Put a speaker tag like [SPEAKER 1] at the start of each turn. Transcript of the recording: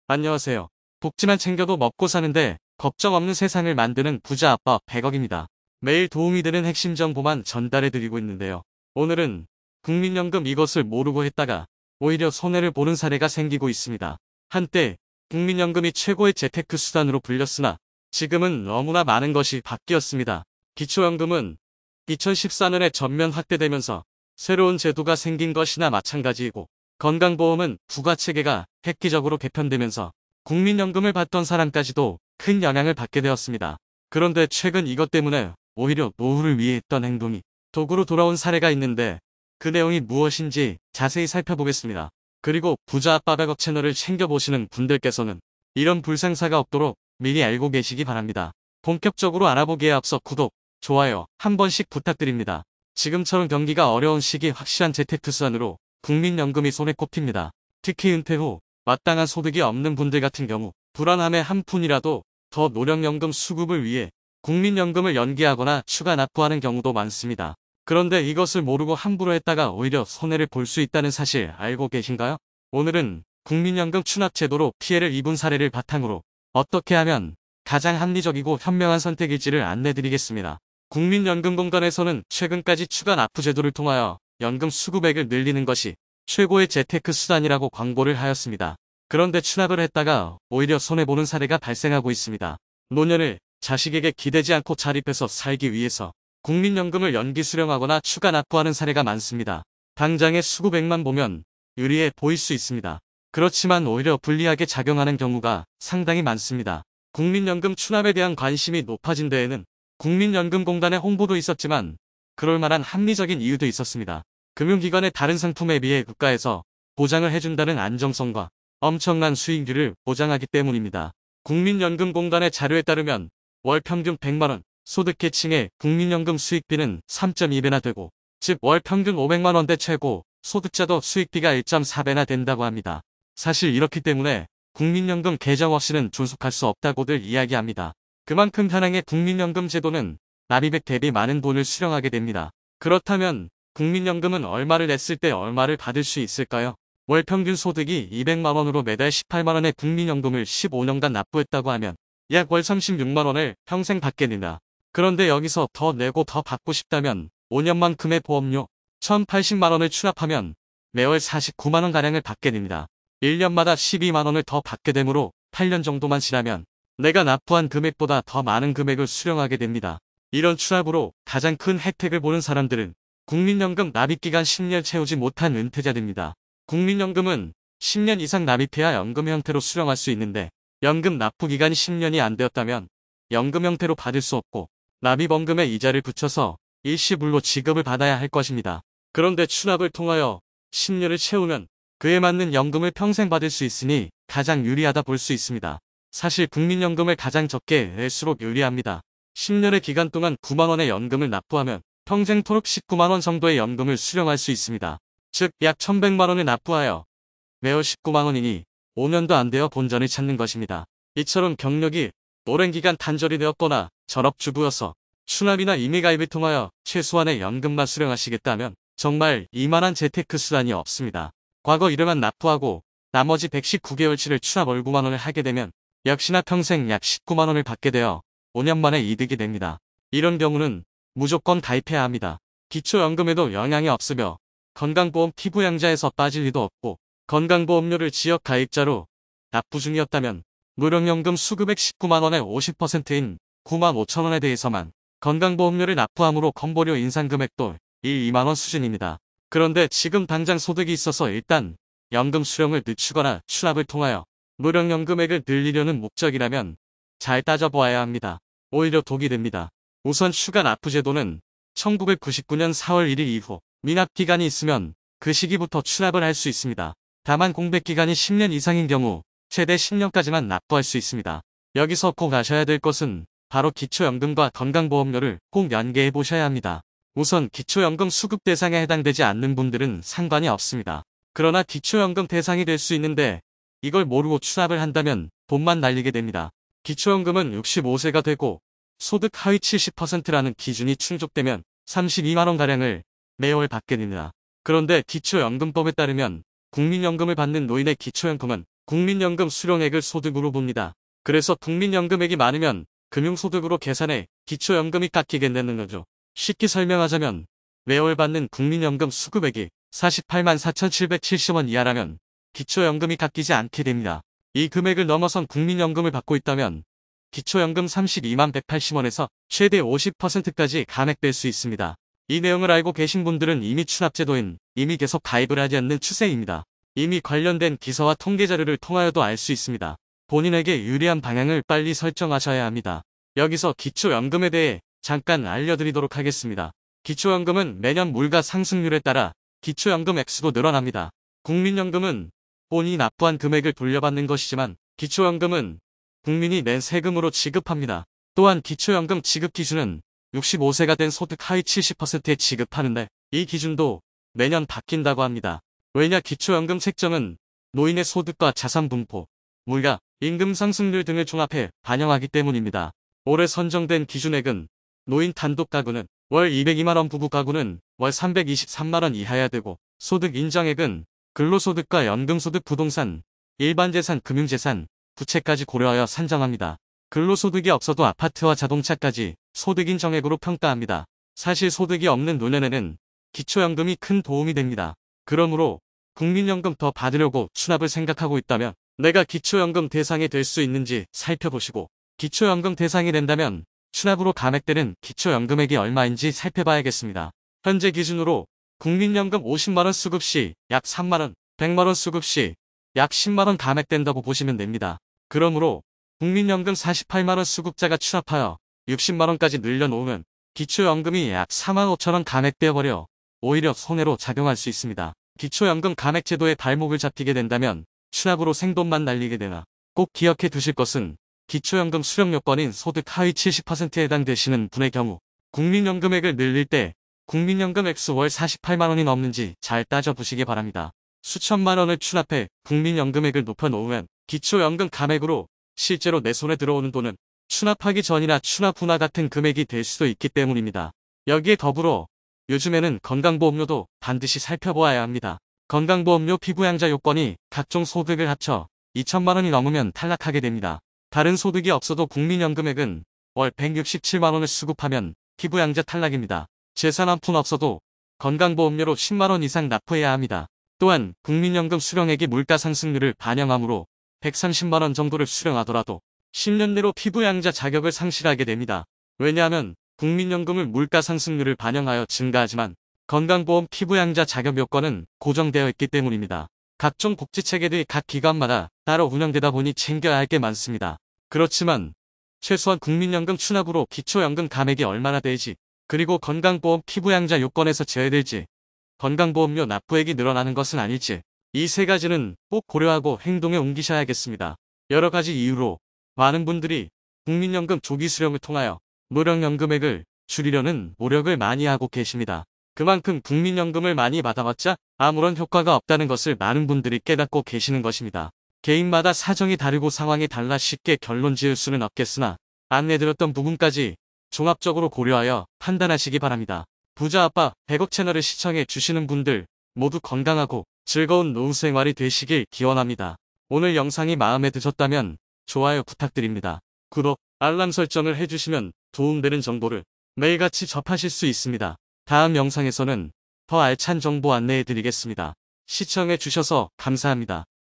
[SPEAKER 1] 안녕하세요. 복지만 챙겨도 먹고 사는데 걱정 없는 세상을 만드는 부자 아빠 100억입니다. 매일 도움이 되는 핵심 정보만 전달해드리고 있는데요. 오늘은 국민연금 이것을 모르고 했다가 오히려 손해를 보는 사례가 생기고 있습니다. 한때 국민연금이 최고의 재테크 수단으로 불렸으나 지금은 너무나 많은 것이 바뀌었습니다. 기초연금은 2014년에 전면 확대되면서 새로운 제도가 생긴 것이나 마찬가지이고, 건강보험은 부가체계가 획기적으로 개편되면서 국민연금을 받던 사람까지도 큰 영향을 받게 되었습니다. 그런데 최근 이것 때문에 오히려 노후를 위해 했던 행동이 도구로 돌아온 사례가 있는데, 그 내용이 무엇인지 자세히 살펴보겠습니다. 그리고 부자 아빠 100억 채널을 챙겨보시는 분들께서는 이런 불상사가 없도록 미리 알고 계시기 바랍니다. 본격적으로 알아보기에 앞서 구독, 좋아요 한 번씩 부탁드립니다. 지금처럼 경기가 어려운 시기 확실한 재테크 수단으로 국민연금이 손에 꼽힙니다. 특히 은퇴 후 마땅한 소득이 없는 분들 같은 경우 불안함에 한 푼이라도 더 노령연금 수급을 위해 국민연금을 연기하거나 추가 납부하는 경우도 많습니다. 그런데 이것을 모르고 함부로 했다가 오히려 손해를 볼 수 있다는 사실 알고 계신가요? 오늘은 국민연금 추납제도로 피해를 입은 사례를 바탕으로 어떻게 하면 가장 합리적이고 현명한 선택일지를 안내드리겠습니다. 국민연금공단에서는 최근까지 추가 납부 제도를 통하여 연금 수급액을 늘리는 것이 최고의 재테크 수단이라고 광고를 하였습니다. 그런데 추납을 했다가 오히려 손해보는 사례가 발생하고 있습니다. 노년을 자식에게 기대지 않고 자립해서 살기 위해서 국민연금을 연기 수령하거나 추가 납부하는 사례가 많습니다. 당장의 수급액만 보면 유리해 보일 수 있습니다. 그렇지만 오히려 불리하게 작용하는 경우가 상당히 많습니다. 국민연금 추납에 대한 관심이 높아진 데에는 국민연금공단의 홍보도 있었지만 그럴 만한 합리적인 이유도 있었습니다. 금융기관의 다른 상품에 비해 국가에서 보장을 해준다는 안정성과 엄청난 수익률을 보장하기 때문입니다. 국민연금공단의 자료에 따르면 월 평균 100만원 소득계층의 국민연금 수익비는 3.2배나 되고, 즉 월 평균 500만원대 최고 소득자도 수익비가 1.4배나 된다고 합니다. 사실 이렇기 때문에 국민연금 계정 없이는 존속할 수 없다고들 이야기합니다. 그만큼 현행의 국민연금 제도는 납입액 대비 많은 돈을 수령하게 됩니다. 그렇다면 국민연금은 얼마를 냈을 때 얼마를 받을 수 있을까요? 월 평균 소득이 200만원으로 매달 18만원의 국민연금을 15년간 납부했다고 하면 약 월 36만원을 평생 받게 된다. 그런데 여기서 더 내고 더 받고 싶다면 5년만큼의 보험료 1080만원을 추납하면 매월 49만원가량을 받게 됩니다. 1년마다 12만원을 더 받게 되므로 8년 정도만 지나면 내가 납부한 금액보다 더 많은 금액을 수령하게 됩니다. 이런 추납으로 가장 큰 혜택을 보는 사람들은 국민연금 납입기간 10년 채우지 못한 은퇴자들입니다. 국민연금은 10년 이상 납입해야 연금 형태로 수령할 수 있는데, 연금 납부기간이 10년이 안 되었다면 연금 형태로 받을 수 없고 납입원금에 이자를 붙여서 일시불로 지급을 받아야 할 것입니다. 그런데 추납을 통하여 10년을 채우면 그에 맞는 연금을 평생 받을 수 있으니 가장 유리하다 볼 수 있습니다. 사실 국민연금을 가장 적게 낼수록 유리합니다. 10년의 기간 동안 9만원의 연금을 납부하면 평생토록 19만원 정도의 연금을 수령할 수 있습니다. 즉 약 1100만원을 납부하여 매월 19만원이니 5년도 안 되어 본전을 찾는 것입니다. 이처럼 경력이 오랜 기간 단절이 되었거나 전업주부여서 추납이나 임의가입을 통하여 최소한의 연금만 수령하시겠다면 정말 이만한 재테크 수단이 없습니다. 과거 이름만 납부하고 나머지 119개월치를 추납 월 9만원을 하게 되면 역시나 평생 약 19만원을 받게 되어 5년 만에 이득이 됩니다. 이런 경우는 무조건 가입해야 합니다. 기초연금에도 영향이 없으며 건강보험 피부양자에서 빠질 리도 없고, 건강보험료를 지역 가입자로 납부 중이었다면 노령연금 수급액 19만원의 50%인 9만 5천원에 대해서만 건강보험료를 납부함으로 건보료 인상금액도 1, 2만원 수준입니다. 그런데 지금 당장 소득이 있어서 일단 연금 수령을 늦추거나 추납을 통하여 노령연금액을 늘리려는 목적이라면 잘 따져보아야 합니다. 오히려 독이 됩니다. 우선 추가 납부 제도는 1999년 4월 1일 이후 미납기간이 있으면 그 시기부터 추납을 할 수 있습니다. 다만 공백기간이 10년 이상인 경우 최대 10년까지만 납부할 수 있습니다. 여기서 꼭 아셔야 될 것은 바로 기초연금과 건강보험료를 꼭 연계해 보셔야 합니다. 우선 기초연금 수급 대상에 해당되지 않는 분들은 상관이 없습니다. 그러나 기초연금 대상이 될 수 있는데 이걸 모르고 추납을 한다면 돈만 날리게 됩니다. 기초연금은 65세가 되고 소득 하위 70%라는 기준이 충족되면 32만원가량을 매월 받게 됩니다. 그런데 기초연금법에 따르면 국민연금을 받는 노인의 기초연금은 국민연금 수령액을 소득으로 봅니다. 그래서 국민연금액이 많으면 금융소득으로 계산해 기초연금이 깎이겠다는 거죠. 쉽게 설명하자면 매월 받는 국민연금 수급액이 48만 4,770원 이하라면 기초연금이 깎이지 않게 됩니다. 이 금액을 넘어선 국민연금을 받고 있다면 기초연금 32만 180원에서 최대 50%까지 감액될 수 있습니다. 이 내용을 알고 계신 분들은 이미 추납제도인 이미 계속 가입을 하지 않는 추세입니다. 이미 관련된 기사와 통계 자료를 통하여도 알 수 있습니다. 본인에게 유리한 방향을 빨리 설정하셔야 합니다. 여기서 기초연금에 대해 잠깐 알려드리도록 하겠습니다. 기초연금은 매년 물가 상승률에 따라 기초연금 액수도 늘어납니다. 국민연금은 본인이 납부한 금액을 돌려받는 것이지만 기초연금은 국민이 낸 세금으로 지급합니다. 또한 기초연금 지급 기준은 65세가 된 소득 하위 70%에 지급하는데 이 기준도 매년 바뀐다고 합니다. 왜냐 기초연금 책정은 노인의 소득과 자산 분포, 물가, 임금 상승률 등을 종합해 반영하기 때문입니다. 올해 선정된 기준액은 노인 단독 가구는 월 202만원, 부부 가구는 월 323만원 이하여야 되고 소득 인정액은 근로소득과 연금소득, 부동산, 일반재산, 금융재산, 부채까지 고려하여 산정합니다. 근로소득이 없어도 아파트와 자동차까지 소득 인정액으로 평가합니다. 사실 소득이 없는 노년에는 기초연금이 큰 도움이 됩니다. 그러므로 국민연금 더 받으려고 추납을 생각하고 있다면 내가 기초연금 대상이 될 수 있는지 살펴보시고 기초연금 대상이 된다면 추납으로 감액되는 기초연금액이 얼마인지 살펴봐야겠습니다. 현재 기준으로 국민연금 50만원 수급 시 약 3만원, 100만원 수급 시 약 10만원 감액된다고 보시면 됩니다. 그러므로 국민연금 48만원 수급자가 추납하여 60만원까지 늘려놓으면 기초연금이 약 4만 5천원 감액되어버려 오히려 손해로 작용할 수 있습니다. 기초연금 감액제도에 발목을 잡히게 된다면 추납으로 생돈만 날리게 되나 꼭 기억해 두실 것은 기초연금 수령 요건인 소득 하위 70%에 해당되시는 분의 경우 국민연금액을 늘릴 때 국민연금 액수 월 48만원이 넘는지 잘 따져보시기 바랍니다. 수천만원을 추납해 국민연금액을 높여놓으면 기초연금 감액으로 실제로 내 손에 들어오는 돈은 추납하기 전이나 추납 후나 같은 금액이 될 수도 있기 때문입니다. 여기에 더불어 요즘에는 건강보험료도 반드시 살펴보아야 합니다. 건강보험료 피부양자 요건이 각종 소득을 합쳐 2천만원이 넘으면 탈락하게 됩니다. 다른 소득이 없어도 국민연금액은 월 167만원을 수급하면 피부양자 탈락입니다. 재산 한 푼 없어도 건강보험료로 10만원 이상 납부해야 합니다. 또한 국민연금 수령액이 물가 상승률을 반영하므로 130만원 정도를 수령하더라도 10년 내로 피부양자 자격을 상실하게 됩니다. 왜냐하면 국민연금을 물가 상승률을 반영하여 증가하지만 건강보험 피부양자 자격 요건은 고정되어 있기 때문입니다. 각종 복지체계들이 각 기관마다 따로 운영되다 보니 챙겨야 할 게 많습니다. 그렇지만 최소한 국민연금 추납으로 기초연금 감액이 얼마나 될지 그리고 건강보험 피부양자 요건에서 제외될지 건강보험료 납부액이 늘어나는 것은 아닐지 이 세 가지는 꼭 고려하고 행동에 옮기셔야겠습니다. 여러 가지 이유로 많은 분들이 국민연금 조기 수령을 통하여 노령연금액을 줄이려는 노력을 많이 하고 계십니다. 그만큼 국민연금을 많이 받아봤자 아무런 효과가 없다는 것을 많은 분들이 깨닫고 계시는 것입니다. 개인마다 사정이 다르고 상황이 달라 쉽게 결론 지을 수는 없겠으나 안내드렸던 부분까지 종합적으로 고려하여 판단하시기 바랍니다. 부자 아빠 100억 채널을 시청해 주시는 분들 모두 건강하고 즐거운 노후 생활이 되시길 기원합니다. 오늘 영상이 마음에 드셨다면 좋아요 부탁드립니다. 구독, 알람 설정을 해주시면 도움되는 정보를 매일같이 접하실 수 있습니다. 다음 영상에서는 더 알찬 정보 안내해 드리겠습니다. 시청해 주셔서 감사합니다.